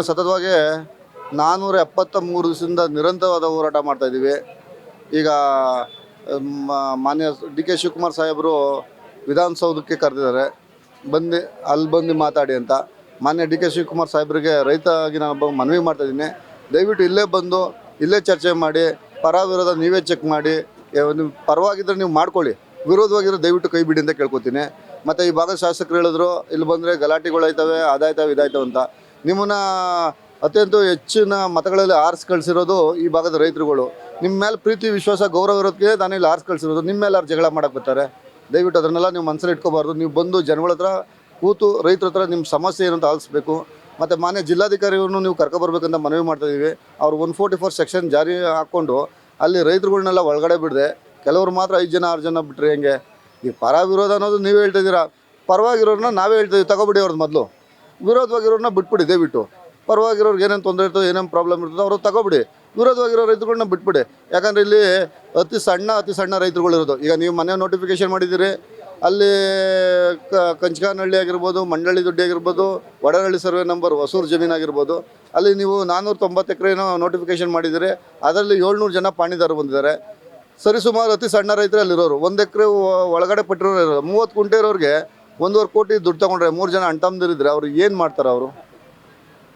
ಸತತವಾಗಿ 473 ದಿವಸದಿಂದ ನಿರಂತರವಾದ ಹೋರಾಟ ಮಾಡ್ತಾ ಇದ್ದೀವಿ. ಈಗ ಮಾನ್ಯ ಡಿ.ಕೆ. ಶಿವಕುಮಾರ್ ಸಾಹೇಬರು ವಿಧಾನಸೌಧಕ್ಕೆ ಕರೆದಿದ್ದಾರೆ, ಅಲ್ಲಿ ಬಂದು ಮಾತಾಡಿ ಅಂತ. ಮಾನ್ಯ ಡಿ.ಕೆ. ಶಿವಕುಮಾರ್ ಸಾಹೇಬರಿಗೆ ರೈತಾಗಿ ನಾನು ಮನವಿ ಮಾಡ್ತಾ ಇದ್ದೀನಿ, ದಯವಿಟ್ಟು ಇಲ್ಲೇ ಬಂದು ಇಲ್ಲೇ ಚರ್ಚೆ ಮಾಡಿ, ಪರ ವಿರೋಧ ನೀವೇ ಚೆಕ್ ಮಾಡಿ, ನೀವು ಪರವಾಗಿದ್ದರೆ ನೀವು ಮಾಡ್ಕೊಳ್ಳಿ, ವಿರೋಧವಾಗಿದ್ದರೆ ದಯವಿಟ್ಟು ಕೈ ಬಿಡಿ ಅಂತ ಕೇಳ್ಕೊತೀನಿ. ಮತ್ತು ಈ ಭಾಗದ ಶಾಸಕರು ಹೇಳಿದ್ರು ಇಲ್ಲಿ ಬಂದರೆ ಗಲಾಟೆಗಳಾಯ್ತವೆ, ಅದಾಯ್ತವೆ ಇದಾಯ್ತವೆ ಅಂತ. ನಿಮ್ಮನ್ನ ಅತ್ಯಂತ ಹೆಚ್ಚಿನ ಮತಗಳಲ್ಲಿ ಆರಿಸಿ ಕಳಿಸಿರೋದು ಈ ಭಾಗದ ರೈತರುಗಳು. ನಿಮ್ಮ ಮೇಲೆ ಪ್ರೀತಿ ವಿಶ್ವಾಸ ಗೌರವ ಇರೋದಕ್ಕೆ ನಾನು ಇಲ್ಲಿ ಆರಿಸಿ ಕಳಿಸಿರೋದು. ನಿಮ್ಮ ಮೇಲೆ ಯಾರು ಜಗಳ ಮಾಡೋಕ್ಕೆ ಬರ್ತಾರೆ? ದಯವಿಟ್ಟು ಅದನ್ನೆಲ್ಲ ನೀವು ಮನಸ್ಸಲ್ಲಿ ಇಟ್ಕೋಬಾರ್ದು. ನೀವು ಬಂದು ಜನಗಳ ಹತ್ರ ಕೂತು ರೈತರ ಹತ್ರ ನಿಮ್ಮ ಸಮಸ್ಯೆ ಏನು ಅಂತ ಆಲಿಸ್ಬೇಕು. ಮತ್ತು ಮಾನ್ಯ ಜಿಲ್ಲಾಧಿಕಾರಿಯನ್ನು ನೀವು ಕರ್ಕೊಬರ್ಬೇಕಂತ ಮನವಿ ಮಾಡ್ತಾಯಿದ್ದೀವಿ. ಅವ್ರು 144 ಸೆಕ್ಷನ್ ಜಾರಿ ಹಾಕ್ಕೊಂಡು ಅಲ್ಲಿ ರೈತರುಗಳನ್ನೆಲ್ಲ ಒಳಗಡೆ ಬಿಡದೆ ಕೆಲವರು ಮಾತ್ರ 5 ಜನ 6 ಜನ ಬಿಟ್ಟರೆ ಹೆಂಗೆ? ಈ ಪರ ವಿರೋಧ ಅನ್ನೋದು ನೀವೇ ಹೇಳ್ತಾಯಿದ್ದೀರಾ. ಪರವಾಗಿರೋರನ್ನ ನಾವೇ ಹೇಳ್ತೀವಿ, ತಗೊಬಿಡಿ ಅವ್ರದ್ದು ಮೊದಲು. ವಿರೋಧವಾಗಿರೋರನ್ನ ಬಿಟ್ಬಿಡಿ ದಯವಿಟ್ಟು. ಪರವಾಗಿರೋರ್ಗೆ ಏನೇನು ತೊಂದರೆ ಇರ್ತದೆ, ಏನೇನು ಪ್ರಾಬ್ಲಮ್ ಇರ್ತದೆ ಅವ್ರು ತಗೊಬಿಡಿ. ವಿರೋಧವಾಗಿರೋ ರೈತರುಗಳನ್ನ ಬಿಟ್ಬಿಡಿ. ಯಾಕಂದರೆ ಇಲ್ಲಿ ಅತಿ ಸಣ್ಣ ರೈತರುಗಳಿರೋದು. ಈಗ ನೀವು ಮನೆ ನೋಟಿಫಿಕೇಷನ್ ಮಾಡಿದ್ದೀರಿ, ಅಲ್ಲಿ ಕಂಚಗಾನಹಳ್ಳಿ ಆಗಿರ್ಬೋದು, ಮಂಡಳ್ಳಿ ದೊಡ್ಡಿ ಆಗಿರ್ಬೋದು, ವಡರಹಳ್ಳಿ ಸರ್ವೆ ನಂಬರ್ ಹೊಸೂರು ಜಮೀನಾಗಿರ್ಬೋದು, ಅಲ್ಲಿ ನೀವು 490 ಎಕರೆನೋ ನೋಟಿಫಿಕೇಷನ್ ಮಾಡಿದ್ದೀರಿ. ಅದರಲ್ಲಿ 700 ಜನ ಪಾಣಿದಾರರು ಬಂದಿದ್ದಾರೆ. ಸರಿಸುಮಾರು ಅತಿ ಸಣ್ಣ ರೈತರು ಅಲ್ಲಿರೋರು. 1 ಎಕರೆ ಒಳಗಡೆ ಪಟ್ಟಿರೋರು 30 ಕುಂಟೆ ಇರೋರಿಗೆ 1.5 ಕೋಟಿ ದುಡ್ಡು ತೊಗೊಂಡ್ರೆ 3 ಜನ ಅಣ್ತಮ್ಮದಿರಿದ್ರೆ ಅವ್ರು ಏನು ಮಾಡ್ತಾರೆ? ಅವರು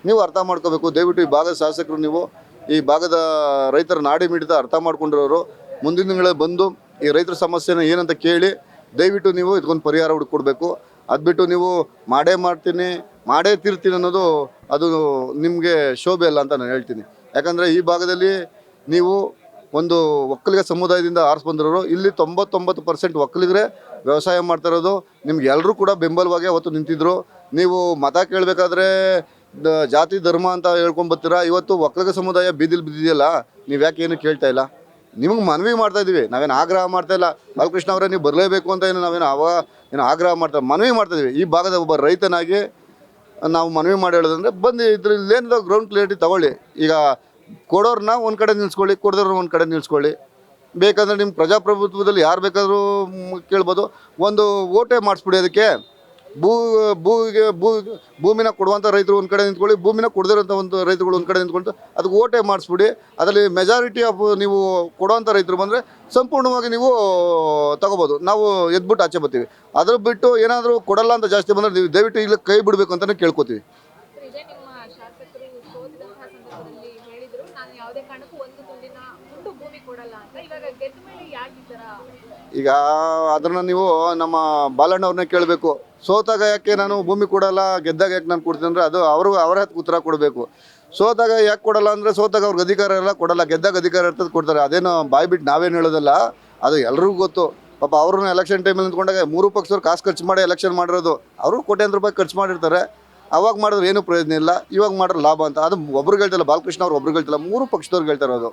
ನೀವು ಅರ್ಥ ಮಾಡ್ಕೋಬೇಕು. ದಯವಿಟ್ಟು ಈ ಭಾಗದ ಶಾಸಕರು, ನೀವು ಈ ಭಾಗದ ರೈತರ ನಾಡಿ ಮಿಡಿತ ಅರ್ಥ ಮಾಡ್ಕೊಂಡಿರೋರು, ಮುಂದಿನ ತಿಂಗಳೇ ಬಂದು ಈ ರೈತರ ಸಮಸ್ಯೆನ ಏನಂತ ಕೇಳಿ ದಯವಿಟ್ಟು ನೀವು ಇದಕ್ಕೊಂದು ಪರಿಹಾರ ಹುಡುಕೊಡ್ಬೇಕು. ಅದು ಬಿಟ್ಟು ನೀವು ಮಾಡೇ ತೀರ್ತೀನಿ ಅನ್ನೋದು ಅದು ನಿಮಗೆ ಶೋಭೆ ಅಲ್ಲ ಅಂತ ನಾನು ಹೇಳ್ತೀನಿ. ಯಾಕಂದರೆ ಈ ಭಾಗದಲ್ಲಿ ನೀವು ಒಂದು ಒಕ್ಕಲಿಗ ಸಮುದಾಯದಿಂದ ಆರಿಸಿ ಬಂದಿರೋರು. ಇಲ್ಲಿ 99% ಒಕ್ಕಲಿಗರೇ ವ್ಯವಸಾಯ ಮಾಡ್ತಾ ಇರೋದು. ನಿಮ್ಗೆ ಎಲ್ಲರೂ ಕೂಡ ಬೆಂಬಲವಾಗಿ ಅವತ್ತು ನಿಂತಿದ್ರು. ನೀವು ಮತ ಕೇಳಬೇಕಾದ್ರೆ ಜಾತಿ ಧರ್ಮ ಅಂತ ಹೇಳ್ಕೊಂಡು ಬರ್ತೀರಾ. ಇವತ್ತು ಒಕ್ಕಲಿಗ ಸಮುದಾಯ ಬೀದಿಲಿ ಬಿದ್ದಿದೆಯಲ್ಲ, ನೀವು ಯಾಕೆ ಏನು ಕೇಳ್ತಾ ಇಲ್ಲ? ನಿಮಗೆ ಮನವಿ ಮಾಡ್ತಾ ಇದ್ದೀವಿ, ನಾವೇನು ಆಗ್ರಹ ಮಾಡ್ತಾ ಇಲ್ಲ. ಬಾಲಕೃಷ್ಣ ಅವರೇ ನೀವು ಬರಲೇಬೇಕು ಅಂತ ಏನು ಆಗ್ರಹ ಮನವಿ ಮಾಡ್ತಾ ಇದ್ದೀವಿ. ಈ ಭಾಗದ ಒಬ್ಬ ರೈತನಾಗಿ ನಾವು ಮನವಿ ಮಾಡಿ ಹೇಳೋದಂದರೆ ಬಂದು ಇದ್ರಲ್ಲಿ ಏನಿದೆ ಗ್ರೌಂಡ್ ಕ್ಲಿಯರಿಟಿ ತಗೊಳ್ಳಿ. ಈಗ ಕೊಡೋರನ್ನ ಒಂದು ಕಡೆ ನಿಲ್ಲಿಸ್ಕೊಳ್ಳಿ, ಕೊಡೋರನ್ನ ಒಂದು ಕಡೆ ನಿಲ್ಲಿಸ್ಕೊಳ್ಳಿ. ಬೇಕಂದರೆ ನಿಮ್ಮ ಪ್ರಜಾಪ್ರಭುತ್ವದಲ್ಲಿ ಯಾರು ಬೇಕಾದರೂ ಕೇಳ್ಬೋದು. ಒಂದು ಓಟೇ ಮಾಡಿಸ್ಬಿಡಿ. ಅದಕ್ಕೆ ಭೂಮಿನ ಕೊಡುವಂಥ ರೈತರು ಒಂದು ಕಡೆ ನಿಂತ್ಕೊಳ್ಳಿ, ಭೂಮಿನ ಕೊಡದಿರೋಂಥ ಒಂದು ರೈತರುಗಳು ಒಂದು ಕಡೆ ನಿಂತ್ಕೊಳ್ತು ಅದಕ್ಕೆ ಓಟೇ ಮಾಡಿಸ್ಬಿಡಿ. ಅದರಲ್ಲಿ ಮೆಜಾರಿಟಿ ಆಫ್ ನೀವು ಕೊಡುವಂಥ ರೈತರು ಬಂದರೆ ಸಂಪೂರ್ಣವಾಗಿ ನೀವು ತಗೋಬೋದು. ನಾವು ಎದ್ಬಿಟ್ಟು ಆಚೆ ಬರ್ತೀವಿ. ಅದ್ರ ಬಿಟ್ಟು ಏನಾದರೂ ಕೊಡಲ್ಲ ಅಂತ ಜಾಸ್ತಿ ಬಂದರೆ ನೀವು ದಯವಿಟ್ಟು ಇಲ್ಲಿ ಕೈ ಬಿಡಬೇಕು ಅಂತಲೇ ಕೇಳ್ಕೊತೀವಿ. ಈಗ ಅದನ್ನು ನೀವು ನಮ್ಮ ಬಾಲಣ್ಣವ್ರನ್ನೇ ಕೇಳಬೇಕು. ಸೋತಾಗ ಯಾಕೆ ನಾನು ಭೂಮಿ ಕೊಡಲ್ಲ, ಗೆದ್ದಾಗ ಯಾಕೆ ನಾನು ಕೊಡ್ತೀನಿ ಅಂದರೆ ಅದು ಅವರೇ ಉತ್ತರ ಕೊಡಬೇಕು. ಸೋತಾಗ ಯಾಕೆ ಕೊಡಲ್ಲ ಅಂದರೆ ಸೋತಾಗ ಅವ್ರಿಗೆ ಅಧಿಕಾರ ಎಲ್ಲ ಕೊಡಲ್ಲ, ಗೆದ್ದಾಗ ಅಧಿಕಾರ ಇರ್ತದೆ ಕೊಡ್ತಾರೆ. ಅದೇನೋ ಬಾಯ್ಬಿಟ್ಟು ನಾವೇನು ಹೇಳೋದಲ್ಲ, ಅದು ಎಲ್ರಿಗೂ ಗೊತ್ತು. ಪಾಪ ಅವ್ರನ್ನ ಎಲೆಕ್ಷನ್ ಟೈಮಲ್ಲಿ ನಿಂತ್ಕೊಂಡಾಗ 3 ಪಕ್ಷದವ್ರು ಕಾಸು ಖರ್ಚು ಮಾಡಿ ಎಲೆಕ್ಷನ್ ಮಾಡಿರೋದು. ಅವರು ಕೋಟ್ಯಾಂತರ ರೂಪಾಯಿ ಖರ್ಚು ಮಾಡಿರ್ತಾರೆ. ಅವಾಗ ಮಾಡಿದ್ರೆ ಏನೂ ಪ್ರಯೋಜನ ಇಲ್ಲ, ಇವಾಗ ಮಾಡಿದ್ರೆ ಲಾಭ ಅಂತ. ಅದು ಒಬ್ರಿಗೆ ಹೇಳ್ತಿಲ್ಲ, ಬಾಲಕೃಷ್ಣ ಅವ್ರು ಒಬ್ರಿಗೆ ಹೇಳ್ತಿಲ್ಲ, 3 ಪಕ್ಷದವ್ರಿಗೆ ಹೇಳ್ತಾ ಇರೋದು.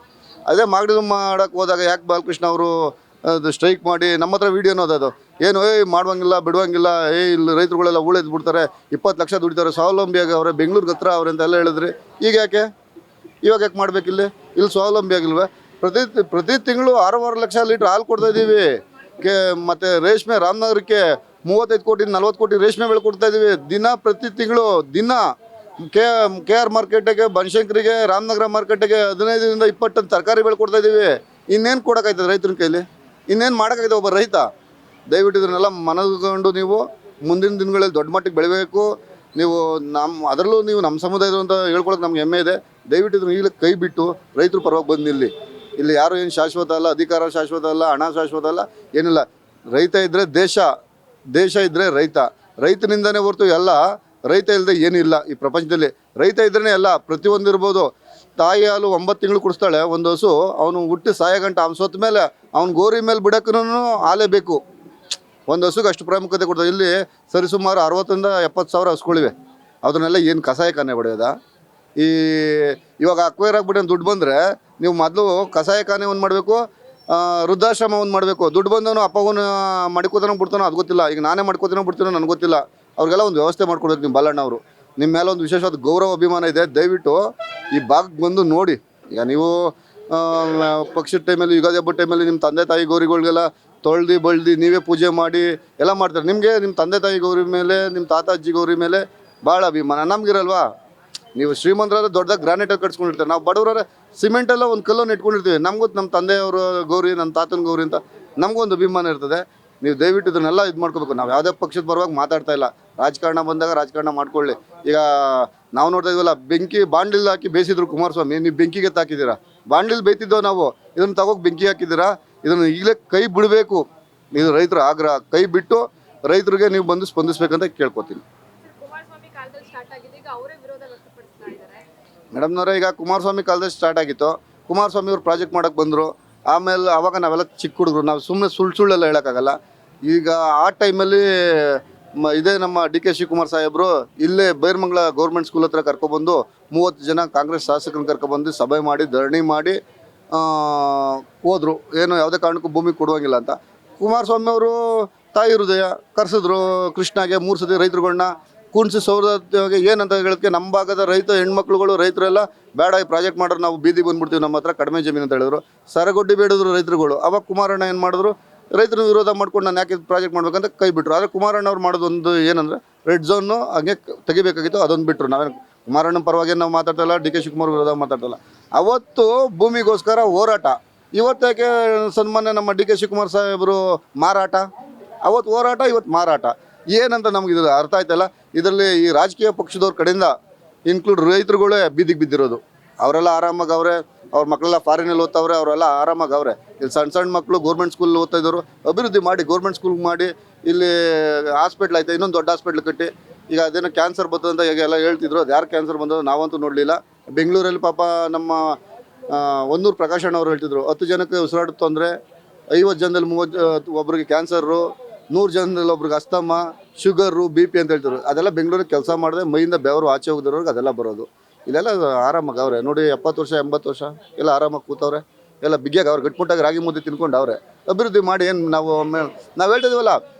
ಅದೇ ಮಾಡೋಕ್ಕೆ ಹೋದಾಗ ಯಾಕೆ ಬಾಲಕೃಷ್ಣ ಅವರು ಅದು ಸ್ಟ್ರೈಕ್ ಮಾಡಿ ನಮ್ಮ ಹತ್ರ ವೀಡಿಯೋನೋ ಅದು ಏನು ಮಾಡುವಂಗಿಲ್ಲ ಬಿಡುವಂಗಿಲ್ಲ, ಇಲ್ಲಿ ರೈತರುಗಳೆಲ್ಲ ಉಳಿದು ಬಿಡ್ತಾರೆ, 20 ಲಕ್ಷ ದುಡಿತಾರೆ, ಸ್ವಾವಲಂಬಿಯಾಗಿ ಅವರೇ, ಬೆಂಗಳೂರಿಗೆ ಹತ್ರ ಅವ್ರೆ ಅಂತೆಲ್ಲ ಹೇಳಿದ್ರಿ. ಈಗ ಯಾಕೆ ಇವಾಗ ಯಾಕೆ ಮಾಡಬೇಕಿಲ್ಲಿ? ಇಲ್ಲಿ ಸ್ವಾವಲಂಬಿ ಆಗಿಲ್ವೇ? ಪ್ರತಿ ತಿಂಗಳು 6 ಲಕ್ಷ ಲೀಟ್ರ್ ಹಾಲು ಕೊಡ್ತಾ ಇದ್ದೀವಿ. ಮತ್ತು ರೇಷ್ಮೆ ರಾಮನಗರಕ್ಕೆ 35 ಕೋಟಿ 40 ಕೋಟಿ ರೇಷ್ಮೆ ಬೆಳೆ ಕೊಡ್ತಾ ಇದ್ದೀವಿ. ಪ್ರತಿ ತಿಂಗಳು KR ಮಾರ್ಕೆಟಿಗೆ, ಬನಶಂಕರಿಗೆ, ರಾಮನಗರ ಮಾರ್ಕೆಟಿಗೆ 15ರಿಂದ 20 ಟನ್ ತರಕಾರಿ ಬೆಳೆ ಕೊಡ್ತಾ ಇದ್ದೀವಿ. ಇನ್ನೇನು ಕೊಡೋಕ್ಕಾಯ್ತದೆ ರೈತನ ಕೈಲಿ? ಇನ್ನೇನು ಮಾಡೋಕ್ಕಾಯ್ತದೆ ಒಬ್ಬ ರೈತ? ದಯವಿಟ್ಟು ಇದನ್ನೆಲ್ಲ ಮನಗಂಡು ನೀವು ಮುಂದಿನ ದಿನಗಳಲ್ಲಿ ದೊಡ್ಡ ಮಟ್ಟಿಗೆ ಬೆಳಿಬೇಕು. ನೀವು ಅದರಲ್ಲೂ ನೀವು ನಮ್ಮ ಸಮುದಾಯದ ಅಂತ ಹೇಳ್ಕೊಳಕ್ಕೆ ನಮ್ಗೆ ಹೆಮ್ಮೆ ಇದೆ. ದಯವಿಟ್ಟು ಇದನ್ನು ಈಗಲೇ ಕೈ ಬಿಟ್ಟು ರೈತರು ಪರವಾಗಿ ಬಂದು ಇಲ್ಲಿ ಯಾರು ಏನು ಶಾಶ್ವತ ಅಲ್ಲ, ಅಧಿಕಾರ ಶಾಶ್ವತ ಅಲ್ಲ, ಹಣ ಶಾಶ್ವತ ಅಲ್ಲ, ಏನಿಲ್ಲ. ರೈತ ಇದ್ದರೆ ದೇಶ ಇದ್ದರೆ ರೈತನಿಂದನೇ ಹೊರತು ಎಲ್ಲ. ರೈತ ಇಲ್ಲದೆ ಏನಿಲ್ಲ ಈ ಪ್ರಪಂಚದಲ್ಲಿ. ರೈತ ಇದ್ರೇ ಎಲ್ಲ, ಪ್ರತಿಯೊಂದು ಇರ್ಬೋದು. ತಾಯಿ ಹಾಲು 9 ತಿಂಗಳು ಕುಡಿಸ್ತಾಳೆ ಒಂದು ಹಸು. ಅವನು ಹುಟ್ಟಿ ಸಾಯಗಂಟ ಅವ್ನು ಸೊತ್ತ ಮೇಲೆ ಅವ್ನು ಗೋರಿ ಮೇಲೆ ಬಿಡೋಕ್ಕೂ ಹಾಲೇ ಬೇಕು. ಒಂದು ಹಸುಗೆ ಅಷ್ಟು ಪ್ರಾಮುಖ್ಯತೆ ಕೊಡ್ತಾರೆ. ಇಲ್ಲಿ ಸರಿಸುಮಾರು 60ರಿಂದ 70 ಸಾವಿರ ಹಸುಗಳಿವೆ. ಅದನ್ನೆಲ್ಲ ಏನು ಕಸಾಯಖಾನೆ ಹೊಡೆಯೋದ? ಇವಾಗ ಅಕ್ವೈರ್ ಆಗಿಬಿಟ್ಟು ದುಡ್ಡು ಬಂದರೆ ನೀವು ಮೊದಲು ಕಸಾಯಖಾನೆ ಒಂದು ಮಾಡಬೇಕು, ವೃದ್ಧಾಶ್ರಮ ಒಂದು ಮಾಡಬೇಕು. ದುಡ್ಡು ಬಂದವನು ಅಪ್ಪವನು ಮಾಡ್ಕೋತಾನೋ ಬಿಡ್ತಾನೋ ಅದು ಗೊತ್ತಿಲ್ಲ. ಈಗ ನಾನೇ ಮಾಡ್ಕೋತೀನೋ ಬಿಡ್ತೀನೋ ನನಗೆ ಗೊತ್ತಿಲ್ಲ. ಅವ್ರಿಗೆಲ್ಲ ಒಂದು ವ್ಯವಸ್ಥೆ ಮಾಡ್ಕೊಡ್ಬೇಕು. ನಿಮ್ಮ ಬಾಲಣ್ಣವರು ನಿಮ್ಮ ಮೇಲೆ ಒಂದು ವಿಶೇಷವಾದ ಗೌರವ ಅಭಿಮಾನ ಇದೆ. ದಯವಿಟ್ಟು ಈ ಭಾಗಕ್ಕೆ ಬಂದು ನೋಡಿ. ಈಗ ನೀವು ಪಕ್ಷದ ಟೈಮಲ್ಲಿ, ಯುಗಾದಿ ಹಬ್ಬದ ಟೈಮಲ್ಲಿ ನಿಮ್ಮ ತಂದೆ ತಾಯಿ ಗೌರಿಗಳಿಗೆಲ್ಲ ತೊಳ್ದು ಬಳ್ದು ನೀವೇ ಪೂಜೆ ಮಾಡಿ ಎಲ್ಲ ಮಾಡ್ತಾರೆ. ನಿಮಗೆ ನಿಮ್ಮ ತಂದೆ ತಾಯಿ ಗೌರಿ ಮೇಲೆ, ನಿಮ್ಮ ತಾತ ಅಜ್ಜಿ ಗೌರಿ ಮೇಲೆ ಭಾಳ ಅಭಿಮಾನ. ನಮಗಿರಲ್ವಾ? ನೀವು ಶ್ರೀಮಂತರಾದ್ರೆ ದೊಡ್ಡದಾಗಿ ಗ್ರಾನೈಟಲ್ಲಿ ಕಟ್ಸ್ಕೊಂಡಿರ್ತಾರೆ, ನಾವು ಬಡವರಾದ್ರೆ ಸಿಮೆಂಟೆಲ್ಲ ಒಂದು ಕಲ್ಲನ್ನು ಇಟ್ಕೊಂಡಿರ್ತೀವಿ. ನಮಗೂ ನಮ್ಮ ತಂದೆಯವರು ಗೌರಿ, ನಮ್ಮ ತಾತನ ಗೌರಿ ಅಂತ ನಮಗೂ ಒಂದು ಅಭಿಮಾನ ಇರ್ತದೆ. ನೀವು ದಯವಿಟ್ಟು ಇದನ್ನೆಲ್ಲ ಇದು ಮಾಡ್ಕೋಬೇಕು. ನಾವು ಯಾವುದೇ ಪಕ್ಷದ ಬರುವಾಗ ಮಾತಾಡ್ತಾ ಇಲ್ಲ, ರಾಜಕಾರಣ ಬಂದಾಗ ರಾಜಕಾರಣ ಮಾಡ್ಕೊಳ್ಳಿ. ಈಗ ನಾವು ನೋಡ್ತಾ ಇದೀವಲ್ಲ, ಬೆಂಕಿ ಬಾಂಡ್ಲಿಲ್ ಹಾಕಿ ಬೇಯಿಸಿದ್ರು ಕುಮಾರಸ್ವಾಮಿ, ನೀವು ಬೆಂಕಿಗೆ ತಾಕಿದ್ದೀರಾ. ಬಾಂಡ್ಲಿಲ್ ಬೇಯ್ತಿದ್ದೋ ನಾವು, ಇದನ್ನು ತಗೋಗಿ ಬೆಂಕಿ ಹಾಕಿದ್ದೀರಾ. ಇದನ್ನು ಈಗಲೇ ಕೈ ಬಿಡಬೇಕು. ಇದು ರೈತರ ಆಗ್ರಹ, ಕೈ ಬಿಟ್ಟು ರೈತರಿಗೆ ನೀವು ಬಂದು ಸ್ಪಂದಿಸ್ಬೇಕಂತ ಕೇಳ್ಕೊತೀನಿ. ಮೇಡಮ್ನವರೇ, ಈಗ ಕುಮಾರಸ್ವಾಮಿ ಕಾಲದಲ್ಲಿ ಸ್ಟಾರ್ಟ್ ಆಗಿತ್ತು. ಕುಮಾರಸ್ವಾಮಿ ಅವ್ರು ಪ್ರಾಜೆಕ್ಟ್ ಮಾಡೋಕ್ಕೆ ಬಂದರು. ಆಮೇಲೆ ಆವಾಗ ನಾವೆಲ್ಲ ಚಿಕ್ಕ ಹುಡುಗರು, ನಾವು ಸುಮ್ಮನೆ ಸುಳ್ಳೆಲ್ಲ ಹೇಳೋಕ್ಕಾಗಲ್ಲ. ಈಗ ಆ ಟೈಮಲ್ಲಿ ಇದೇ ನಮ್ಮ ಡಿ.ಕೆ. ಶಿವಕುಮಾರ್ ಸಾಹೇಬರು ಇಲ್ಲೇ ಬೈರ್ಮಂಗ್ಲ ಗೌರ್ಮೆಂಟ್ ಸ್ಕೂಲ್ ಹತ್ರ ಕರ್ಕೊಬಂದು 30 ಜನ ಕಾಂಗ್ರೆಸ್ ಶಾಸಕರನ್ನ ಕರ್ಕೊಬಂದು ಸಭೆ ಮಾಡಿ ಧರಣಿ ಮಾಡಿ ಹೋದರು. ಏನು ಯಾವುದೇ ಕಾರಣಕ್ಕೂ ಭೂಮಿ ಕೊಡುವಂಗಿಲ್ಲ ಅಂತ. ಕುಮಾರಸ್ವಾಮಿ ಅವರು ತಾಯಿ ಹೃದಯ ಕರೆಸಿದ್ರು ಕೃಷ್ಣಾಗೆ 3 ಸತಿ ರೈತರುಗಳನ್ನ ಕೂಣಿಸಿ ಸೌರಗೆ ಏನಂತ ಹೇಳೋಕ್ಕೆ, ನಮ್ಮ ಭಾಗದ ರೈತ ಹೆಣ್ಮಕ್ಳುಗಳು ರೈತರೆಲ್ಲ ಬೇಡ ಈ ಪ್ರಾಜೆಕ್ಟ್ ಮಾಡೋರು, ನಾವು ಬೀದಿ ಬಂದ್ಬಿಡ್ತೀವಿ, ನಮ್ಮ ಹತ್ರ ಕಡಿಮೆ ಜಮೀನು ಅಂತ ಹೇಳಿದ್ರು. ಸರಗೊಡ್ಡಿ ಬೇಡಿದ್ರು ರೈತರುಗಳು. ಅವಾಗ ಕುಮಾರಣ್ಣ ಏನು ಮಾಡಿದ್ರು, ರೈತರು ವಿರೋಧ ಮಾಡ್ಕೊಂಡು ನಾನು ಯಾಕೆ ಪ್ರಾಜೆಕ್ಟ್ ಮಾಡ್ಬೇಕಂತ ಕೈ ಬಿಟ್ಟರು. ಆದರೆ ಕುಮಾರಣ್ಣ ಅವ್ರು ಮಾಡೋದು ಒಂದು ಏನಂದರೆ ರೆಡ್ ಝೋನು ಹಾಗೆ ತೆಗಿಬೇಕಾಗಿತ್ತು, ಅದೊಂದು ಬಿಟ್ಟರು. ನಾವೇನು ಕುಮಾರಣ್ಣನ ಪರವಾಗಿ ನಾವು ಮಾತಾಡ್ತಾಯಿಲ್ಲ, ಡಿ.ಕೆ. ಶಿವಕುಮಾರ್ ವಿರೋಧ ಮಾತಾಡ್ತಾಯಿಲ್ಲ. ಅವತ್ತು ಭೂಮಿಗೋಸ್ಕರ ಹೋರಾಟ, ಇವತ್ತೇಕೆ ಸನ್ಮಾನ್ಯ ನಮ್ಮ ಡಿ.ಕೆ. ಶಿವಕುಮಾರ್ ಸಾಹೇಬರು ಮಾರಾಟ? ಅವತ್ತು ಹೋರಾಟ, ಇವತ್ತು ಮಾರಾಟ. ಏನಂತ ನಮ್ಗೆ ಇದು ಅರ್ಥ ಆಯ್ತಲ್ಲ. ಇದರಲ್ಲಿ ಈ ರಾಜಕೀಯ ಪಕ್ಷದವ್ರ ಕಡೆಯಿಂದ ಇನ್ಕ್ಲೂಡ್ ರೈತರುಗಳೇ ಬೀದಿಗೆ ಬಿದ್ದಿರೋದು. ಅವರೆಲ್ಲ ಆರಾಮಾಗಿ ಅವರೇ, ಅವ್ರ ಮಕ್ಕಳೆಲ್ಲ ಫಾರಿನಲ್ಲಿ ಓದ್ತಾವ್ರೆ, ಅವರೆಲ್ಲ ಆರಾಮಾಗಿ ಅವರೇ. ಇಲ್ಲಿ ಸಣ್ಣ ಮಕ್ಕಳು ಗೌರ್ಮೆಂಟ್ ಸ್ಕೂಲ್ ಓದ್ತಾ ಇದ್ದವರು ಅಭಿವೃದ್ಧಿ ಮಾಡಿ ಗೌರ್ಮೆಂಟ್ ಸ್ಕೂಲ್ ಮಾಡಿ, ಇಲ್ಲಿ ಹಾಸ್ಪಿಟ್ಲ್ ಆಯ್ತು, ಇನ್ನೊಂದು ದೊಡ್ಡ ಹಾಸ್ಪಿಟ್ಲ್ ಕಟ್ಟಿ. ಈಗ ಅದೇನೋ ಕ್ಯಾನ್ಸರ್ ಬರ್ತದಂತ ಈಗ ಎಲ್ಲ ಹೇಳ್ತಿದ್ರು. ಅದು ಯಾರು ಕ್ಯಾನ್ಸರ್ ಬಂದೋ ನಾವಂತೂ ನೋಡಲಿಲ್ಲ. ಬೆಂಗಳೂರಲ್ಲಿ ಪಾಪ ನಮ್ಮ ಹೊನ್ನೂರು ಪ್ರಕಾಶ್ ಅಣ್ಣ ಅವ್ರು ಹೇಳ್ತಿದ್ರು, 10 ಜನಕ್ಕೆ ಉಸಿರಾಟ ತೊಂದರೆ, 50 ಜನದಲ್ಲಿ 30 ಒಬ್ರಿಗೆ ಕ್ಯಾನ್ಸರು, 100 ಜನದಲ್ಲಿ ಒಬ್ರಿಗೆ ಅಸ್ತಮ, ಶುಗರು, BP ಅಂತ ಹೇಳ್ತಿದ್ರು. ಅದೆಲ್ಲ ಬೆಂಗಳೂರಿಗೆ ಕೆಲಸ ಮಾಡಿದೆ ಮೈಯಿಂದ ಬೆವರು ಆಚೆ ಹೋಗಿದ್ರವ್ರಿಗೆ ಅದೆಲ್ಲ ಬರೋದು. ಇಲ್ಲೆಲ್ಲ ಆರಾಮಾಗಿ ಅವ್ರೆ ನೋಡಿ, 70 ವರ್ಷ 80 ವರ್ಷ ಎಲ್ಲ ಆರಾಮಾಗಿ ಕೂತವ್ರೆ, ಎಲ್ಲ ಬಿಗಿಯಾಗಿ ಅವ್ರು ಗಟ್ಮುಟ್ಟಾಗಿ ರಾಗಿ ಮುದ್ದೆ ತಿನ್ಕೊಂಡು ಅವ್ರೆ. ಅಭಿವೃದ್ಧಿ ಮಾಡಿ ಏನು ನಾವು ಹೇಳ್ತಿದ್ದೀವಲ್ಲ,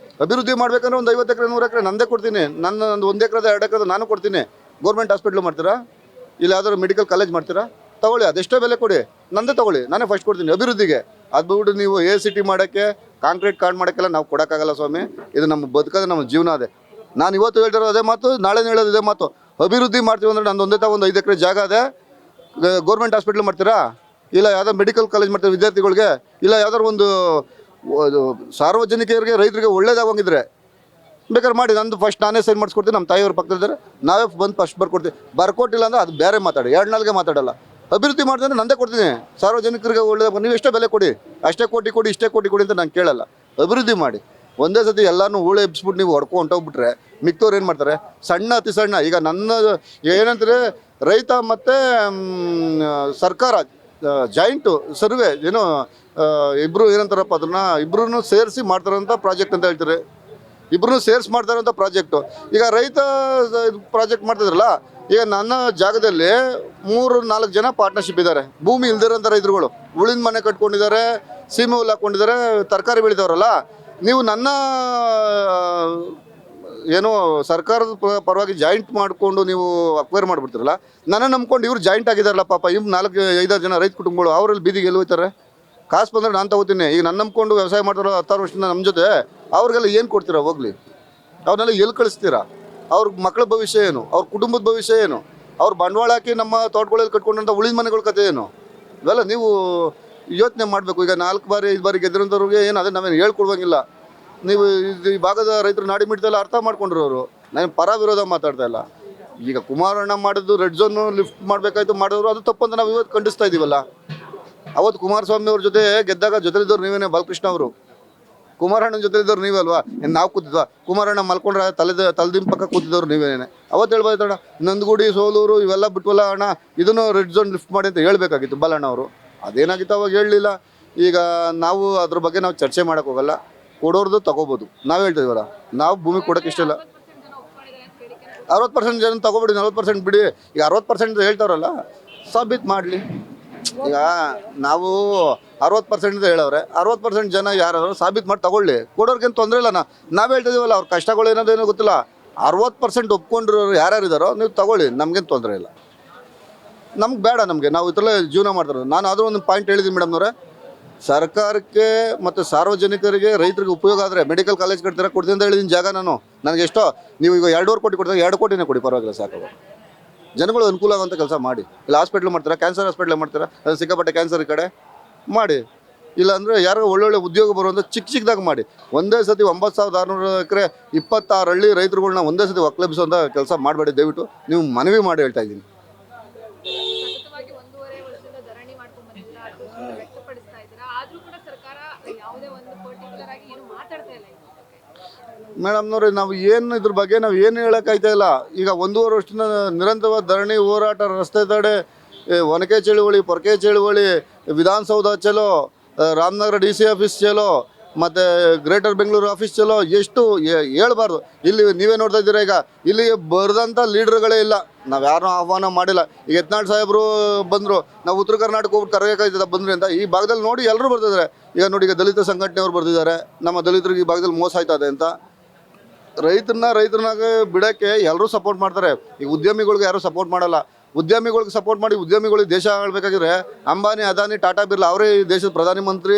ಅಭಿವೃದ್ಧಿ ಮಾಡ್ಬೇಕಂದ್ರೆ ಒಂದು 50 ಎಕರೆ 100 ಎಕರೆ ನಂದೇ ಕೊಡ್ತೀನಿ. ನಂದು 1 ಎಕರೆ 2 ಎಕರೆ ನಾನು ಕೊಡ್ತೀನಿ. ಗೌರ್ಮೆಂಟ್ ಹಾಸ್ಪಿಟ್ಲು ಮಾಡ್ತೀರಾ, ಇಲ್ಲ ಯಾವ್ದಾದ್ರು ಮೆಡಿಕಲ್ ಕಾಲೇಜ್ ಮಾಡ್ತೀರಾ, ತೊಗೊಳ್ಳಿ, ಅದೆಷ್ಟೋ ಬೆಲೆ ಕೊಡಿ, ನಂದೇ ತೊಗೊಳ್ಳಿ, ನಾನೇ ಫಸ್ಟ್ ಕೊಡ್ತೀನಿ ಅಭಿವೃದ್ಧಿಗೆ. ಅದು ಬಿಟ್ಟು ನೀವು ACT ಮಾಡೋಕ್ಕೆ, ಕಾಂಕ್ರೀಟ್ ಕಾರ್ಡ್ ಮಾಡೋಕ್ಕೆಲ್ಲ ನಾವು ಕೊಡೋಕ್ಕಾಗಲ್ಲ ಸ್ವಾಮಿ. ಇದು ನಮ್ಮ ಬದುಕೋದು, ನಮ್ಮ ಜೀವನ ಅದೇ. ನಾನು ಇವತ್ತು ಹೇಳ್ತಿರೋ ಅದೇ ಮಾತು, ನಾಳೆ ಹೇಳೋದು ಇದೇ ಮಾತು. ಅಭಿವೃದ್ಧಿ ಮಾಡ್ತೀವಿ ಅಂದರೆ ನಂದು ಒಂದು 5 ಎಕರೆ ಜಾಗ ಅದೇ. ಗೌರ್ಮೆಂಟ್ ಹಾಸ್ಪಿಟ್ಲ್ ಮಾಡ್ತೀರಾ, ಇಲ್ಲ ಯಾವುದೋ ಮೆಡಿಕಲ್ ಕಾಲೇಜ್ ಮಾಡ್ತೀರಾ ವಿದ್ಯಾರ್ಥಿಗಳಿಗೆ, ಇಲ್ಲ ಯಾವ್ದಾದ್ರು ಒಂದು ಸಾರ್ವಜನಿಕರಿಗೆ ರೈತರಿಗೆ ಒಳ್ಳೇದಾಗೋಂಗಿದ್ರೆ ಬೇಕಾದ್ರೆ ಮಾಡಿ. ನಂದು ಫಸ್ಟ್ ನಾನೇ ಸೈನ್ ಮಾಡಿಸ್ಕೊಡ್ತೀನಿ, ನಮ್ಮ ತಾಯಿಯವ್ರ ಪಕ್ಕದಿದ್ದಾರೆ, ನಾವೇ ಬಂದು ಫಸ್ಟ್ ಬರ್ಕೊಡ್ತೀವಿ. ಬರ್ಕೊಟ್ಟಿಲ್ಲ ಅಂದರೆ ಅದು ಬೇರೆ ಮಾತಾಡಿ, 2 ನಾಲ್ಗೆ ಮಾತಾಡಲ್ಲ. ಅಭಿವೃದ್ಧಿ ಮಾಡಿದ್ರೆ ನಂದೇ ಕೊಡ್ತೀನಿ, ಸಾರ್ವಜನಿಕರಿಗೆ ಒಳ್ಳೆಯದಾಗ. ನೀವು ಎಷ್ಟೇ ಬೆಲೆ ಕೊಡಿ, ಅಷ್ಟೇ ಕೋಟಿ ಕೊಡಿ, ಇಷ್ಟೇ ಕೋಟಿ ಕೊಡಿ ಅಂತ ನಾನು ಕೇಳಲ್ಲ. ಅಭಿವೃದ್ಧಿ ಮಾಡಿ. ಒಂದೇ ಸತಿ ಎಲ್ಲನೂ ಹೂಳೆ ಎಬ್ಸ್ಬಿಟ್ಟು ನೀವು ಹೊಂಟೋಗ್ಬಿಟ್ರೆ ಮಿಕ್ತವ್ರು ಏನು ಮಾಡ್ತಾರೆ, ಸಣ್ಣ ಅತಿ ಸಣ್ಣ. ಈಗ ನನ್ನ ಏನಂತಾರೆ, ರೈತ ಮತ್ತು ಸರ್ಕಾರ ಜಾಯಿಂಟು ಸರ್ವೆ ಏನೋ ಇಬ್ಬರು ಏನಂತಾರಪ್ಪ, ಅದನ್ನು ಇಬ್ಬರೂ ಸೇರಿಸಿ ಮಾಡ್ತಾರಂಥ ಪ್ರಾಜೆಕ್ಟ್ ಅಂತ ಹೇಳ್ತಾರೆ. ಇಬ್ಬರೂ ಸೇರಿಸಿ ಮಾಡ್ತಾರಂಥ ಪ್ರಾಜೆಕ್ಟು. ಈಗ ರೈತ ಪ್ರಾಜೆಕ್ಟ್ ಮಾಡ್ತಿದ್ರಲ್ಲ, ಈಗ ನನ್ನ ಜಾಗದಲ್ಲಿ 3-4 ಜನ ಪಾರ್ಟ್ನರ್ಶಿಪ್ ಇದ್ದಾರೆ. ಭೂಮಿ ಇಲ್ದಿರೋಂಥ ರೈತರುಗಳು ಉಳಿದ ಮನೆ ಕಟ್ಕೊಂಡಿದ್ದಾರೆ, ಸೀಮೆ ಹುಲ್ಲು ಹಾಕ್ಕೊಂಡಿದ್ದಾರೆ, ತರಕಾರಿ ಬೆಳೆದವರಲ್ಲ. ನೀವು ನನ್ನ ಏನೋ ಸರ್ಕಾರದ ಪರವಾಗಿ ಜಾಯಿಂಟ್ ಮಾಡಿಕೊಂಡು ನೀವು ಅಕ್ವೈರ್ ಮಾಡಿಬಿಡ್ತೀರಲ್ಲ, ನನ್ನ ನಂಬ್ಕೊಂಡು ಇವ್ರು ಜಾಯಿಂಟ್ ಆಗಿದ್ದಾರಲ್ಲ ಪಾಪ, ಇವ್ರು 4-5 ಜನ ರೈತ ಕುಟುಂಬಗಳು, ಅವರಲ್ಲಿ ಬೀದಿಗೆ ಎಲ್ಲಿ ಹೋಗ್ತಾರೆ? ಕಾಸು ಬಂದರೆ ನಾನು ತಗೋತೀನಿ. ಈಗ ನನ್ನ ನಂಬ್ಕೊಂಡು ವ್ಯವಸಾಯ ಮಾಡ್ತಾರೋ 16 ವರ್ಷದಿಂದ ನಮ್ಮ ಜೊತೆ, ಅವ್ರಿಗೆಲ್ಲ ಏನು ಕೊಡ್ತೀರಾ? ಹೋಗಲಿ, ಅವ್ರನ್ನೆಲ್ಲ ಎಲ್ಲಿ ಕಳಿಸ್ತೀರಾ? ಅವ್ರ ಮಕ್ಕಳ ಭವಿಷ್ಯ ಏನು? ಅವ್ರ ಕುಟುಂಬದ ಭವಿಷ್ಯ ಏನು? ಅವ್ರು ಬಂಡವಾಳ ಹಾಕಿ ನಮ್ಮ ತೋಟಗಳಲ್ಲಿ ಕಟ್ಕೊಂಡಂಥ ಉಳಿದ ಮನೆಗಳ ಕತೆ ಏನು? ಇವೆಲ್ಲ ನೀವು ಯೋಚನೆ ಮಾಡಬೇಕು. ಈಗ 4 ಬಾರಿ 5 ಬಾರಿ ಗೆದ್ದಿರೋಂಥವ್ರಿಗೆ ಏನು ಅದೇ ನಾವೇನು ಹೇಳ್ಕೊಡುವಂಗಿಲ್ಲ. ನೀವು ಈ ಭಾಗದ ರೈತರು ನಾಡಿ ಮಿಡ್ತೆಲ್ಲ ಅರ್ಥ ಮಾಡ್ಕೊಂಡಿರೋರು. ನಾನು ಪರ ವಿರೋಧ ಮಾತಾಡ್ತಾ ಇಲ್ಲ. ಈಗ ಕುಮಾರಣ್ಣ ಮಾಡಿದ್ದು ರೆಡ್ ಝೋನು ಲಿಫ್ಟ್ ಮಾಡಬೇಕಾಯ್ತು, ಮಾಡಿದ್ರು, ಅದು ತಪ್ಪಂತ ನಾವು ಇವತ್ತು ಖಂಡಿಸ್ತಾ ಇದ್ದೀವಲ್ಲ. ಅವತ್ತು ಕುಮಾರಸ್ವಾಮಿ ಅವ್ರ ಜೊತೆ ಗೆದ್ದಾಗ ಜೊತೆಲಿದ್ದವ್ರು ನೀವೇನೇ, ಬಾಲಕೃಷ್ಣ ಅವರು ಕುಮಾರಣ್ಣನ ಜೊತೆಲಿದ್ದವ್ರು ನೀವೇ ಅಲ್ವಾ? ನಾವು ಕೂತಿದ್ವಾ? ಕುಮಾರಣ್ಣ ಮಲ್ಕೊಂಡ್ರೆ ತಲೆದಿನ ಪಕ್ಕ ಕೂತಿದ್ದವ್ರು ನೀವೇನೇ. ಅವತ್ತು ಹೇಳ್ಬೋದಣ್ಣ, ನಂದಗುಡಿ, ಸೋಲೂರು ಇವೆಲ್ಲ ಬಿಟ್ವಲ್ಲ ಅಣ್ಣ, ಇದನ್ನು ರೆಡ್ ಝೋನ್ ಲಿಫ್ಟ್ ಮಾಡಿ ಅಂತ ಹೇಳ್ಬೇಕಾಗಿತ್ತು ಬಾಲಣ್ಣ ಅವರು. ಅದೇನಾಗಿತ್ತು ಅವಾಗ ಹೇಳಲಿಲ್ಲ. ಈಗ ನಾವು ಅದ್ರ ಬಗ್ಗೆ ನಾವು ಚರ್ಚೆ ಮಾಡೋಕ್ಕೆ ಹೋಗಲ್ಲ. ಕೊಡೋರ್ದು ತಗೋಬೋದು. ನಾವು ಹೇಳ್ತಿದ್ದೀವಲ್ಲ, ನಾವು ಭೂಮಿ ಕೊಡೋಕೆ ಇಷ್ಟ ಇಲ್ಲ. 60% ಜನ ತಗೋಬಿಡಿ, 40% ಬಿಡಿ. ಈಗ 60% ಹೇಳ್ತಾರಲ್ಲ, ಸಾಬೀತು ಮಾಡಲಿ. ಈಗ ನಾವು 60% ಹೇಳವ್ರೆ, 60% ಜನ ಯಾರು ಸಾಬೀತು ಮಾಡಿ ತಗೊಳ್ಳಿ, ಕೊಡೋರ್ಗೇನು ತೊಂದರೆ ಇಲ್ಲ. ನಾವು ಹೇಳ್ತಿದ್ದೀವಲ್ಲ, ಅವ್ರ ಕಷ್ಟಗಳು ಏನೋ ಗೊತ್ತಿಲ್ಲ. 60% ಒಪ್ಕೊಂಡಿರೋರು ಯಾರ್ಯಾರಿದ್ದಾರೋ ನೀವು ತಗೊಳ್ಳಿ, ನಮಗೇನು ತೊಂದರೆ ಇಲ್ಲ. ನಮ್ಗೆ ಬೇಡ, ನಮಗೆ ನಾವು ಈ ಥರ ಜೀವನ ಮಾಡ್ತಾರೆ. ನಾನು ಆದರೂ ಒಂದು ಪಾಯಿಂಟ್ ಹೇಳಿದ್ದೀನಿ ಮೇಡಮ್ನವರೇ, ಸರ್ಕಾರಕ್ಕೆ ಮತ್ತು ಸಾರ್ವಜನಿಕರಿಗೆ ರೈತರಿಗೆ ಉಪಯೋಗ ಆದರೆ ಮೆಡಿಕಲ್ ಕಾಲೇಜ್ ಕಟ್ತೀರಾ ಕೊಡ್ತೀನಿ ಅಂತ ಹೇಳಿದ್ದೀನಿ ಜಾಗ. ನನಗೆ ಎಷ್ಟೋ, ನೀವು ಈಗ 2.5 ಕೋಟಿ ಕೊಡ್ತಾರೆ, 2 ಕೋಟಿನೇ ಕೊಡಿ, ಪರವಾಗಿಲ್ಲ, ಸಾಕು. ಜನಗಳು ಅನುಕೂಲ ಆಗುವಂಥ ಕೆಲಸ ಮಾಡಿ. ಇಲ್ಲ ಹಾಸ್ಪಿಟ್ಲ್ ಮಾಡ್ತೀರಾ, ಕ್ಯಾನ್ಸರ್ ಹಾಸ್ಪಿಟ್ಲ್ ಮಾಡ್ತೀರಾ, ಅದು ಸಿಕ್ಕಾಪಟ್ಟೆ ಕ್ಯಾನ್ಸರ್ ಈ ಕಡೆ ಮಾಡಿ. ಇಲ್ಲಾಂದರೆ ಯಾರೋ ಒಳ್ಳೊಳ್ಳೆ ಉದ್ಯೋಗ ಬರುವಂಥ ಚಿಕ್ಕದಾಗಿ ಮಾಡಿ. ಒಂದೇ ಸತಿ 9,600 ಎಕರೆ 26 ಹಳ್ಳಿ ರೈತರುಗಳನ್ನ ಒಂದೇ ಸತಿ ಒಕ್ಕಲೆಬ್ಬಿಸುವಂಥ ಕೆಲಸ ಮಾಡಬೇಡಿ. ದಯವಿಟ್ಟು ನೀವು ಮನವಿ ಮಾಡಿ ಹೇಳ್ತಾ ಇದ್ದೀನಿ. ಸತತವಾಗಿ 1.5 ವರ್ಷದಿಂದ ಧರಣಿ ಮಾಡ್ಕೊಂಡು ಬಂದಿದ್ದೀರಾ, ಆಕ್ರೋಶವನ್ನು ವ್ಯಕ್ತಪಡಿಸ್ತಾ ಇದ್ದೀರಾ, ಆದ್ರೂ ಕೂಡ ಸರ್ಕಾರ ಯಾವುದೇ ಒಂದು ಪರ್ಟಿಕ್ಯುಲರ್ ಆಗಿ ಏನು ಮಾತಾಡ್ತಾ ಇಲ್ಲ ಇದ್ರ ಬಗ್ಗೆ. ಮೇಡಮ್ನವ್ರೆ, ನಾವು ಏನು ಇದ್ರ ಬಗ್ಗೆ ನಾವು ಏನು ಹೇಳೋಕ್ಕಾಯ್ತಾ ಇಲ್ಲ. ಈಗ 1.5 ವರ್ಷದಿಂದ ನಿರಂತರವಾದ ಧರಣಿ ಹೋರಾಟ, ರಸ್ತೆ ತಡೆ, ಒನಕೆ ಚಳುವಳಿ, ಪೊರಕೆ ಚಳುವಳಿ, ವಿಧಾನಸೌಧ ಚಲೋ, ರಾಮನಗರ DC ಆಫೀಸ್ ಚಲೋ, ಮತ್ತು ಗ್ರೇಟರ್ ಬೆಂಗಳೂರು ಆಫೀಸ್ ಚಲೋ, ಎಷ್ಟು ಹೇಳ್ಬಾರ್ದು. ಇಲ್ಲಿ ನೀವೇ ನೋಡ್ತಾ ಇದ್ದೀರಾ, ಈಗ ಇಲ್ಲಿ ಬರೆದಂಥ ಲೀಡ್ರ್ಗಳೇ ಇಲ್ಲ. ನಾವು ಯಾರನ್ನೂ ಆಹ್ವಾನ ಮಾಡಿಲ್ಲ. ಈಗ ಯತ್ನಾಳ್ ಸಾಹೇಬರು ಬಂದರು, ನಾವು ಉತ್ತರ ಕರ್ನಾಟಕ ಹೋಗ್ಬಿಟ್ಟು ಕರೆಯೋಕ್ಕಾಯ್ತದ ಬಂದ್ರಿ ಅಂತ. ಈ ಭಾಗದಲ್ಲಿ ನೋಡಿ ಎಲ್ಲರೂ ಬರ್ತಿದ್ದಾರೆ. ಈಗ ನೋಡಿ, ಈಗ ದಲಿತ ಸಂಘಟನೆಯವ್ರು ಬರ್ತಿದ್ದಾರೆ, ನಮ್ಮ ದಲಿತರಿಗೆ ಈ ಭಾಗದಲ್ಲಿ ಮೋಸ ಆಯ್ತದೆ ಅಂತ. ರೈತರನ್ನಾಗ ಬಿಡೋಕ್ಕೆ ಎಲ್ಲರೂ ಸಪೋರ್ಟ್ ಮಾಡ್ತಾರೆ. ಈಗ ಉದ್ಯಮಿಗಳಿಗೆ ಯಾರೂ ಸಪೋರ್ಟ್ ಮಾಡಲ್ಲ. ಉದ್ಯಮಿಗಳಿಗೆ ಸಪೋರ್ಟ್ ಮಾಡಿ ಉದ್ಯಮಿಗಳಿಗೆ ದೇಶ ಆಳ್ಬೇಕಾಗಿದ್ರೆ ಅಂಬಾನಿ, ಅದಾನಿ, ಟಾಟಾ ಬಿರ್ಲಾ ಅವರೇ ಈ ದೇಶದ ಪ್ರಧಾನಮಂತ್ರಿ,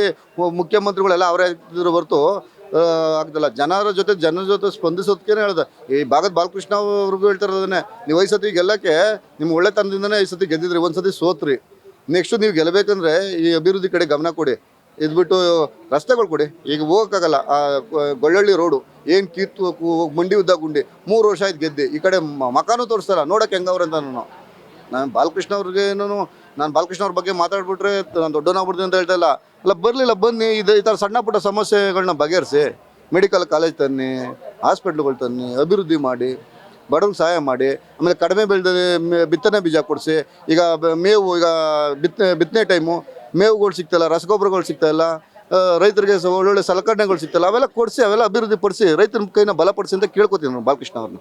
ಮುಖ್ಯಮಂತ್ರಿಗಳೆಲ್ಲ ಅವರೇ ಆಗ್ತಿದ್ರು ಹೊರತು ಆಗ್ತಿಲ್ಲ. ಜನರ ಜೊತೆ ಸ್ಪಂದಿಸೋದಕ್ಕೇನೆ ಹೇಳ್ದೆ. ಈ ಭಾಗದ ಬಾಲಕೃಷ್ಣ ಅವ್ರಿಗೂ ಹೇಳ್ತಿರೋದನ್ನೇ, ನೀವು 5 ಸತಿ ಗೆಲ್ಲಕ್ಕೆ ನಿಮ್ಮ ಒಳ್ಳೆತನದಿಂದನೇ 5 ಸತಿ ಗೆದ್ದಿದ್ರಿ, 1 ಸತಿ ಸೋತ್ರಿ. ನೆಕ್ಸ್ಟು ನೀವು ಗೆಲ್ಲಬೇಕಂದ್ರೆ ಈ ಅಭಿವೃದ್ಧಿ ಕಡೆ ಗಮನ ಕೊಡಿ. ಇದ್ಬಿಟ್ಟು ರಸ್ತೆಗಳು ಕೊಡಿ. ಈಗ ಹೋಗೋಕ್ಕಾಗಲ್ಲ. ಗೊಳ್ಳಳ್ಳಿ ರೋಡು ಏನು ಕಿತ್ತು ಮಂಡಿ ಉದ್ದ ಗುಂಡಿ 3 ವರ್ಷ ಆಯ್ತು ಗೆದ್ದೆ. ಈ ಕಡೆ ಮಕಾನು ತೋರಿಸ್ತಾರ, ನೋಡೋಕೆ ಹೆಂಗವ್ರೆ ಅಂತ. ನಾನು ಬಾಲಕೃಷ್ಣ ಅವ್ರ ಬಗ್ಗೆ ಮಾತಾಡ್ಬಿಟ್ರೆ ನಾನು ದೊಡ್ಡವನಾಗ್ಬಿಡ್ತೀನಿ ಅಂತ ಹೇಳ್ತಾ ಇಲ್ಲ. ಅಲ್ಲ, ಬರಲಿಲ್ಲ, ಬನ್ನಿ, ಈ ಥರ ಸಣ್ಣ ಪುಟ್ಟ ಸಮಸ್ಯೆಗಳನ್ನ ಬಗೆಹರಿಸಿ, ಮೆಡಿಕಲ್ ಕಾಲೇಜ್ ತನ್ನಿ, ಹಾಸ್ಪಿಟ್ಲ್ಗಳು ತನ್ನಿ, ಅಭಿವೃದ್ಧಿ ಮಾಡಿ, ಬಡವ್ರಿಗೆ ಸಹಾಯ ಮಾಡಿ. ಆಮೇಲೆ ಕಡಿಮೆ ಬೆಳೆದ ಬಿತ್ತನೆ ಬೀಜ ಕೊಡಿಸಿ. ಈಗ ಮೇವು, ಈಗ ಬಿತ್ತನೆ ಟೈಮು ಮೇವುಗಳು ಸಿಗ್ತಾಯಿಲ್ಲ, ರಸಗೊಬ್ಬರಗಳು ಸಿಗ್ತಾಯಿಲ್ಲ, ರೈತರಿಗೆ ಒಳ್ಳೊಳ್ಳೆ ಸಲಕರಣೆಗಳು ಸಿಗ್ತಾಯಿಲ್ಲ. ಅವೆಲ್ಲ ಕೊಡಿಸಿ, ಅವೆಲ್ಲ ಅಭಿವೃದ್ಧಿ ಪಡಿಸಿ, ರೈತರ ಕೈನ ಬಲಪಡಿಸಿ ಅಂತ ಕೇಳ್ಕೊತೀನಿ ನಾನು ಬಾಲಕೃಷ್ಣ ಅವ್ರನ್ನ.